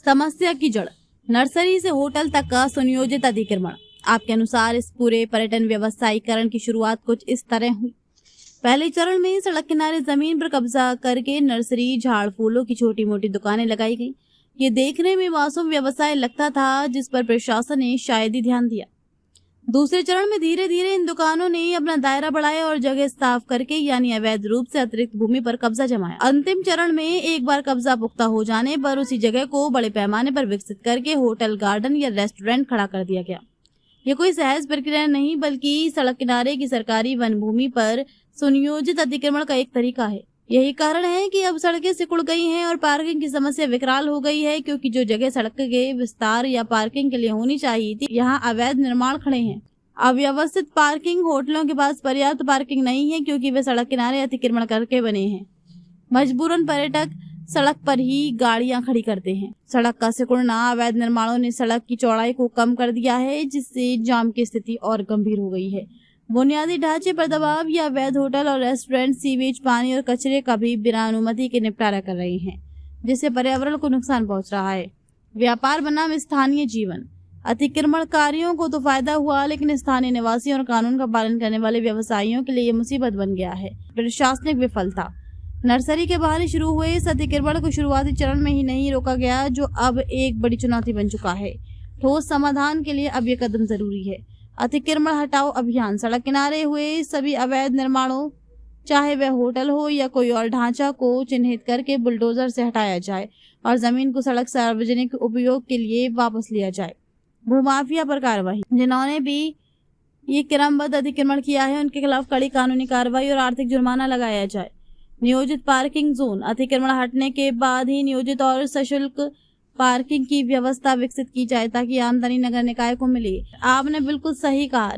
समस्या की जड़, नर्सरी से होटल तक का सुनियोजित अतिक्रमण। आपके अनुसार इस पूरे पर्यटन व्यवसायीकरण की शुरुआत कुछ इस तरह हुई। पहले चरण में सड़क किनारे जमीन पर कब्जा करके नर्सरी, झाड़ फूलों की छोटी मोटी दुकानें लगाई गई। ये देखने में मासूम व्यवसाय लगता था, जिस पर प्रशासन ने शायद ही ध्यान दिया। दूसरे चरण में धीरे धीरे इन दुकानों ने अपना दायरा बढ़ाया और जगह साफ करके यानी अवैध रूप से अतिरिक्त भूमि पर कब्जा जमाया। अंतिम चरण में एक बार कब्जा पुख्ता हो जाने पर उसी जगह को बड़े पैमाने पर विकसित करके होटल, गार्डन या रेस्टोरेंट खड़ा कर दिया गया। ये कोई सहज प्रक्रिया नहीं, बल्कि सड़क किनारे की सरकारी वन भूमि पर सुनियोजित अतिक्रमण का एक तरीका है। यही कारण है कि अब सड़कें सिकुड़ गई हैं और पार्किंग की समस्या विकराल हो गई है, क्योंकि जो जगह सड़क के विस्तार या पार्किंग के लिए होनी चाहिए थी, यहाँ अवैध निर्माण खड़े हैं। अव्यवस्थित पार्किंग, होटलों के पास पर्याप्त पार्किंग नहीं है क्योंकि वे सड़क किनारे अतिक्रमण करके बने हैं। मजबूरन पर्यटक सड़क पर ही गाड़ियां खड़ी करते हैं। सड़क का सिकुड़ना, अवैध निर्माणों ने सड़क की चौड़ाई को कम कर दिया है, जिससे जाम की स्थिति और गंभीर हो गई है। बुनियादी ढांचे पर दबाव या अवैध होटल और रेस्टोरेंट सीवेज, पानी और कचरे का भी बिना अनुमति के निपटारा कर रहे हैं, जिससे पर्यावरण को नुकसान पहुंच रहा है। व्यापार बनाम स्थानीय जीवन, अतिक्रमणकारियों को तो फायदा हुआ, लेकिन स्थानीय निवासियों और कानून का पालन करने वाले व्यवसायियों के लिए ये मुसीबत बन गया है। प्रशासनिक विफलता, नर्सरी के बाहर शुरू हुए इस अतिक्रमण को शुरुआती चरण में ही नहीं रोका गया, जो अब एक बड़ी चुनौती बन चुका है। ठोस समाधान के लिए अब ये कदम जरूरी है। अतिक्रमण हटाओ अभियान, सड़क किनारे हुए सभी अवैध निर्माणों, चाहे वह होटल हो या कोई और ढांचा, को चिन्हित करके बुलडोजर से हटाया जाए और जमीन को सड़क सार्वजनिक उपयोग के लिए वापस लिया जाए। भूमाफिया पर कार्रवाई, जिन्होंने भी ये क्रमबद्ध अतिक्रमण किया है उनके खिलाफ कड़ी कानूनी कार्रवाई और आर्थिक जुर्माना लगाया जाए। नियोजित पार्किंग जोन, अतिक्रमण हटने के बाद ही नियोजित और सशुल्क पार्किंग की व्यवस्था विकसित की जाए ताकि आमदनी नगर निकाय को मिले। आपने बिल्कुल सही कहा,